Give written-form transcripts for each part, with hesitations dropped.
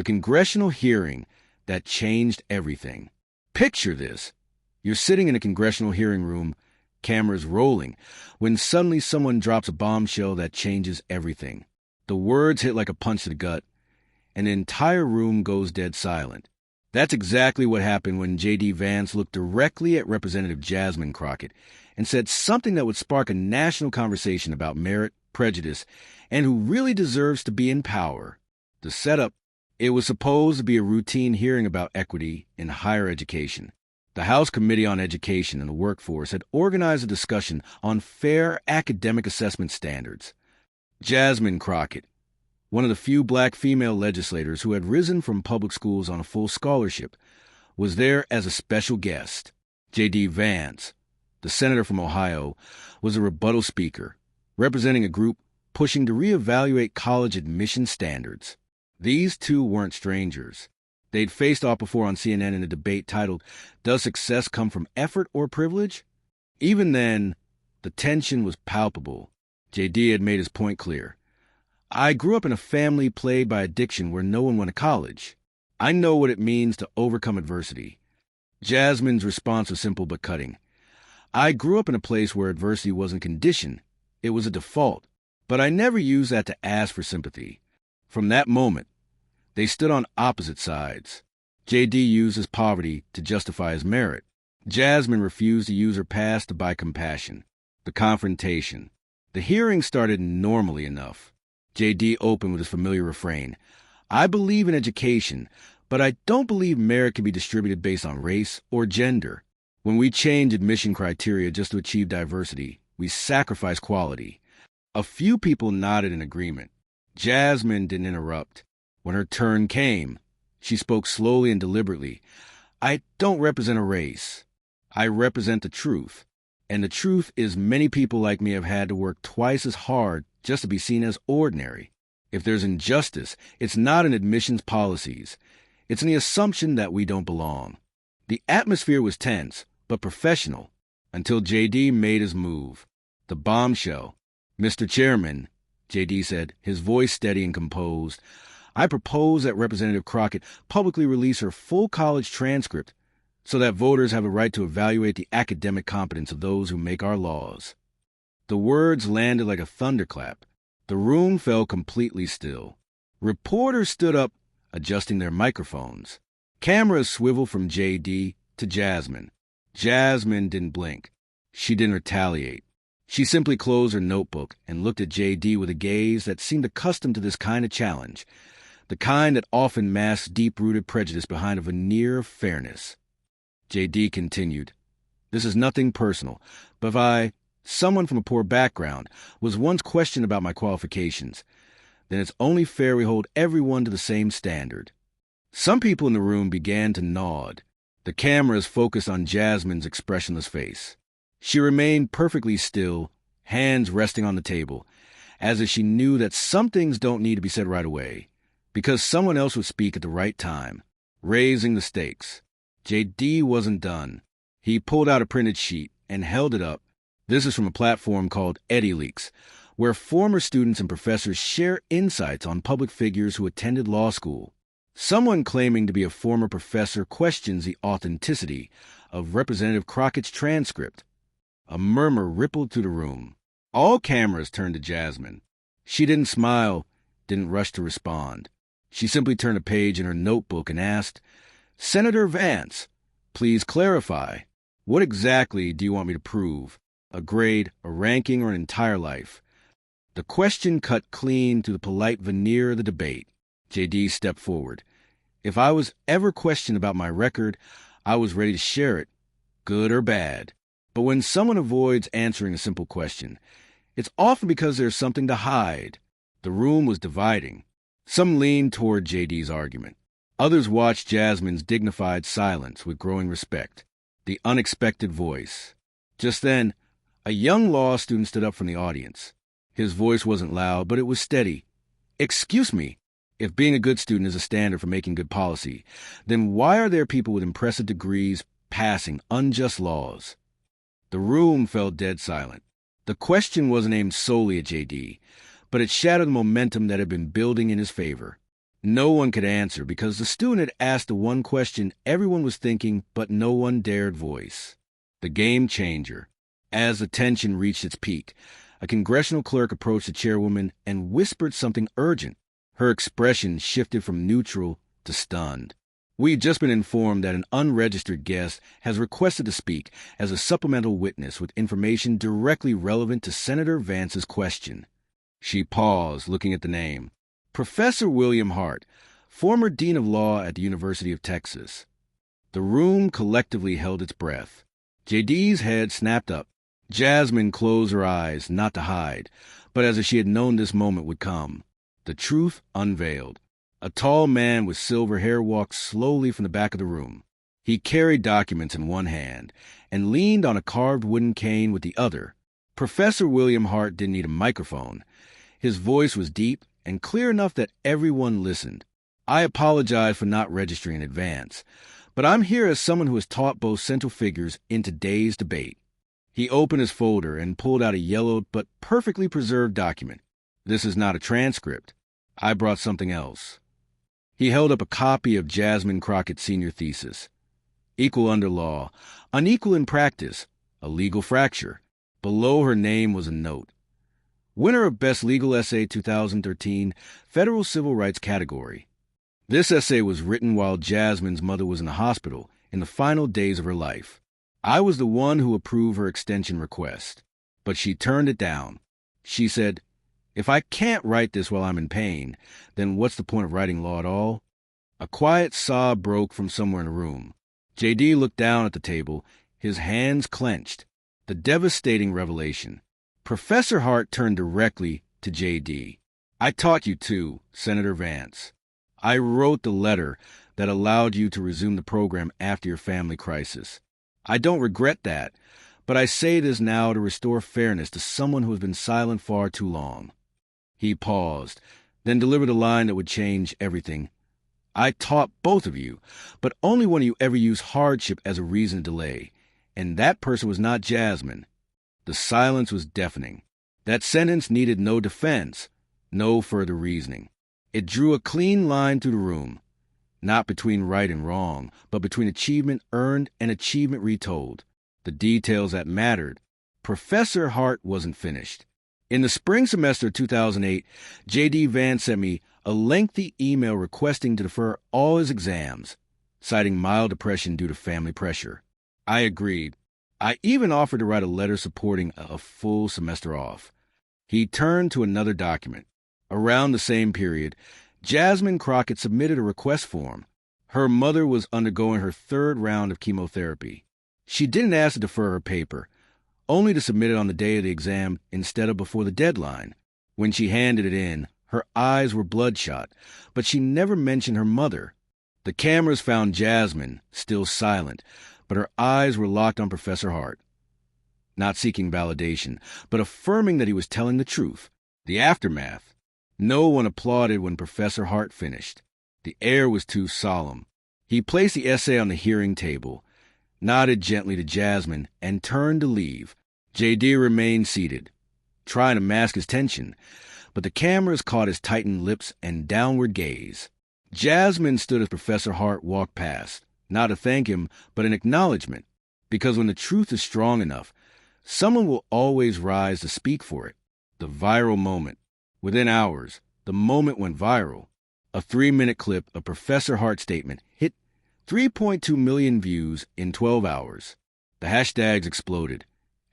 The congressional hearing that changed everything. Picture this. You're sitting in a congressional hearing room, cameras rolling, when suddenly someone drops a bombshell that changes everything. The words hit like a punch to the gut, and the entire room goes dead silent. That's exactly what happened when J.D. Vance looked directly at Representative Jasmine Crockett and said something that would spark a national conversation about merit, prejudice, and who really deserves to be in power. The setup: it was supposed to be a routine hearing about equity in higher education. The House Committee on Education and the Workforce had organized a discussion on fair academic assessment standards. Jasmine Crockett, one of the few black female legislators who had risen from public schools on a full scholarship, was there as a special guest. J.D. Vance, the senator from Ohio, was a rebuttal speaker, representing a group pushing to reevaluate college admission standards. These two weren't strangers. They'd faced off before on CNN in a debate titled, "Does Success Come from Effort or Privilege?" Even then, the tension was palpable. J.D. had made his point clear. "I grew up in a family plagued by addiction where no one went to college. I know what it means to overcome adversity." Jasmine's response was simple but cutting. "I grew up in a place where adversity wasn't a condition. It was a default. But I never used that to ask for sympathy." From that moment, they stood on opposite sides. J.D. used his poverty to justify his merit. Jasmine refused to use her past to buy compassion. The confrontation. The hearing started normally enough. J.D. opened with his familiar refrain: "I believe in education, but I don't believe merit can be distributed based on race or gender. When we change admission criteria just to achieve diversity, we sacrifice quality." A few people nodded in agreement. Jasmine didn't interrupt. When her turn came, she spoke slowly and deliberately. "I don't represent a race. I represent the truth. And the truth is many people like me have had to work twice as hard just to be seen as ordinary. If there's injustice, it's not in admissions policies. It's in the assumption that we don't belong." The atmosphere was tense, but professional, until J.D. made his move. The bombshell. "Mr. Chairman," J.D. said, his voice steady and composed, "I propose that Representative Crockett publicly release her full college transcript so that voters have a right to evaluate the academic competence of those who make our laws." The words landed like a thunderclap. The room fell completely still. Reporters stood up, adjusting their microphones. Cameras swiveled from J.D. to Jasmine. Jasmine didn't blink. She didn't retaliate. She simply closed her notebook and looked at J.D. with a gaze that seemed accustomed to this kind of challenge, the kind that often masks deep-rooted prejudice behind a veneer of fairness. J.D. continued, "This is nothing personal, but if I, someone from a poor background, was once questioned about my qualifications, then it's only fair we hold everyone to the same standard." Some people in the room began to nod. The cameras focused on Jasmine's expressionless face. She remained perfectly still, hands resting on the table, as if she knew that some things don't need to be said right away, because someone else would speak at the right time, raising the stakes. J.D. wasn't done. He pulled out a printed sheet and held it up. This is from a platform called EddyLeaks, where former students and professors share insights on public figures who attended law school. Someone claiming to be a former professor questions the authenticity of Representative Crockett's transcript. A murmur rippled through the room. All cameras turned to Jasmine. She didn't smile, didn't rush to respond. She simply turned a page in her notebook and asked, "Senator Vance, please clarify. What exactly do you want me to prove? A grade, a ranking, or an entire life?" The question cut clean through the polite veneer of the debate. J.D. stepped forward. "If I was ever questioned about my record, I was ready to share it, good or bad. But when someone avoids answering a simple question, it's often because there's something to hide." The room was dividing. Some leaned toward J.D.'s argument. Others watched Jasmine's dignified silence with growing respect. The unexpected voice. Just then, a young law student stood up from the audience. His voice wasn't loud, but it was steady. "Excuse me, if being a good student is a standard for making good policy, then why are there people with impressive degrees passing unjust laws?" The room fell dead silent. The question wasn't aimed solely at J.D., but it shadowed the momentum that had been building in his favor. No one could answer because the student had asked the one question everyone was thinking, but no one dared voice. The game changer. As the tension reached its peak, a congressional clerk approached the chairwoman and whispered something urgent. Her expression shifted from neutral to stunned. We've just been informed that an unregistered guest has requested to speak as a supplemental witness with information directly relevant to Senator Vance's question. She paused, looking at the name. Professor William Hart, former Dean of Law at the University of Texas. The room collectively held its breath. JD's head snapped up. Jasmine closed her eyes, not to hide, but as if she had known this moment would come. The truth unveiled. A tall man with silver hair walked slowly from the back of the room. He carried documents in one hand and leaned on a carved wooden cane with the other. Professor William Hart didn't need a microphone. His voice was deep and clear enough that everyone listened. I apologize for not registering in advance, but I'm here as someone who has taught both central figures in today's debate. He opened his folder and pulled out a yellowed but perfectly preserved document. This is not a transcript. I brought something else. He held up a copy of Jasmine Crockett's senior thesis. Equal under law, unequal in practice, a legal fracture. Below her name was a note. Winner of Best Legal Essay 2013, Federal Civil Rights category. This essay was written while Jasmine's mother was in the hospital in the final days of her life. I was the one who approved her extension request, but she turned it down. She said, "If I can't write this while I'm in pain, then what's the point of writing law at all?" A quiet sob broke from somewhere in the room. JD looked down at the table, his hands clenched. The devastating revelation. Professor Hart turned directly to JD. "I taught you too, Senator Vance. I wrote the letter that allowed you to resume the program after your family crisis. I don't regret that, but I say this now to restore fairness to someone who has been silent far too long." He paused, then delivered a line that would change everything. "I taught both of you, but only when you ever used hardship as a reason to delay, and that person was not Jasmine." The silence was deafening. That sentence needed no defense, no further reasoning. It drew a clean line through the room, not between right and wrong, but between achievement earned and achievement retold. The details that mattered. Professor Hart wasn't finished. In the spring semester of 2008, J.D. Vance sent me a lengthy email requesting to defer all his exams, citing mild depression due to family pressure. I agreed. I even offered to write a letter supporting a full semester off. He turned to another document. Around the same period, Jasmine Crockett submitted a request form. Her mother was undergoing her third round of chemotherapy. She didn't ask to defer her paper, only to submit it on the day of the exam instead of before the deadline. When she handed it in, her eyes were bloodshot, but she never mentioned her mother. The cameras found Jasmine, still silent, but her eyes were locked on Professor Hart. Not seeking validation, but affirming that he was telling the truth. The aftermath. No one applauded when Professor Hart finished. The air was too solemn. He placed the essay on the hearing table, nodded gently to Jasmine, and turned to leave. J.D. remained seated, trying to mask his tension, but the cameras caught his tightened lips and downward gaze. Jasmine stood as Professor Hart walked past, not to thank him, but an acknowledgement, because when the truth is strong enough, someone will always rise to speak for it. The viral moment. Within hours, the moment went viral. A 3-minute clip of Professor Hart's statement hit 3.2 million views in 12 hours. The hashtags exploded.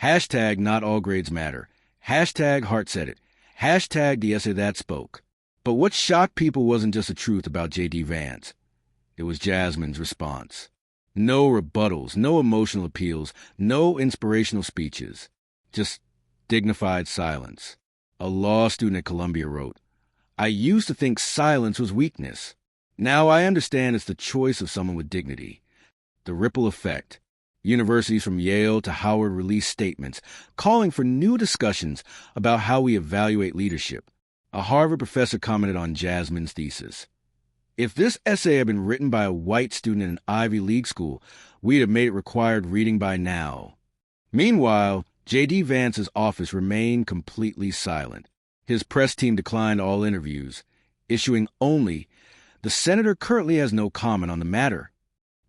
Hashtag not all grades matter. Hashtag Hart said it. Hashtag the essay that spoke. But what shocked people wasn't just the truth about J.D. Vance. It was Jasmine's response. No rebuttals, no emotional appeals, no inspirational speeches. Just dignified silence. A law student at Columbia wrote, "I used to think silence was weakness. Now I understand it's the choice of someone with dignity." The ripple effect. Universities from Yale to Howard released statements calling for new discussions about how we evaluate leadership. A Harvard professor commented on Jasmine's thesis. "If this essay had been written by a white student in an Ivy League school, we'd have made it required reading by now." Meanwhile, J.D. Vance's office remained completely silent. His press team declined all interviews, issuing only The senator currently has no comment on the matter.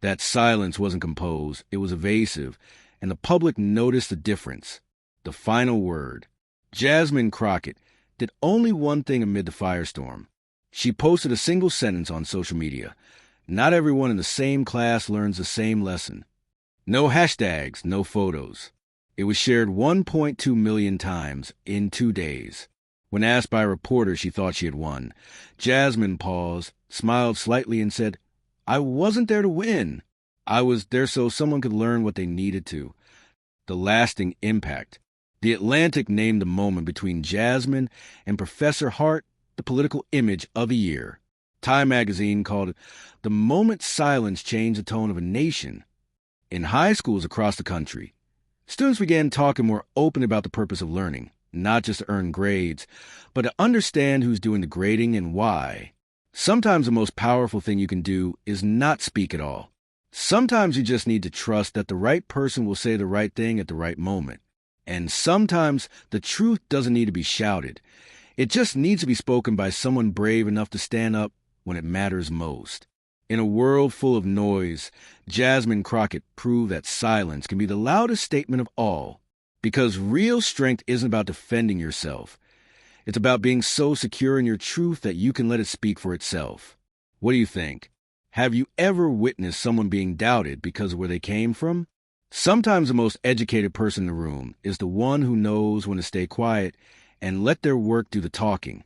That silence wasn't composed, it was evasive, and the public noticed the difference. The final word. Jasmine Crockett did only one thing amid the firestorm. She posted a single sentence on social media. Not everyone in the same class learns the same lesson. No hashtags, no photos. It was shared 1.2 million times in 2 days. When asked by a reporter she thought she had won, Jasmine paused, smiled slightly, and said, "I wasn't there to win. I was there so someone could learn what they needed to." The lasting impact. The Atlantic named the moment between Jasmine and Professor Hart the political image of the year. Time magazine called it the moment silence changed the tone of a nation. In high schools across the country, students began talking more open about the purpose of learning, not just to earn grades, but to understand who's doing the grading and why. Sometimes the most powerful thing you can do is not speak at all. Sometimes you just need to trust that the right person will say the right thing at the right moment. And sometimes the truth doesn't need to be shouted. It just needs to be spoken by someone brave enough to stand up when it matters most. In a world full of noise, Jasmine Crockett proved that silence can be the loudest statement of all. Because real strength isn't about defending yourself. It's about being so secure in your truth that you can let it speak for itself. What do you think? Have you ever witnessed someone being doubted because of where they came from? Sometimes the most educated person in the room is the one who knows when to stay quiet and let their work do the talking.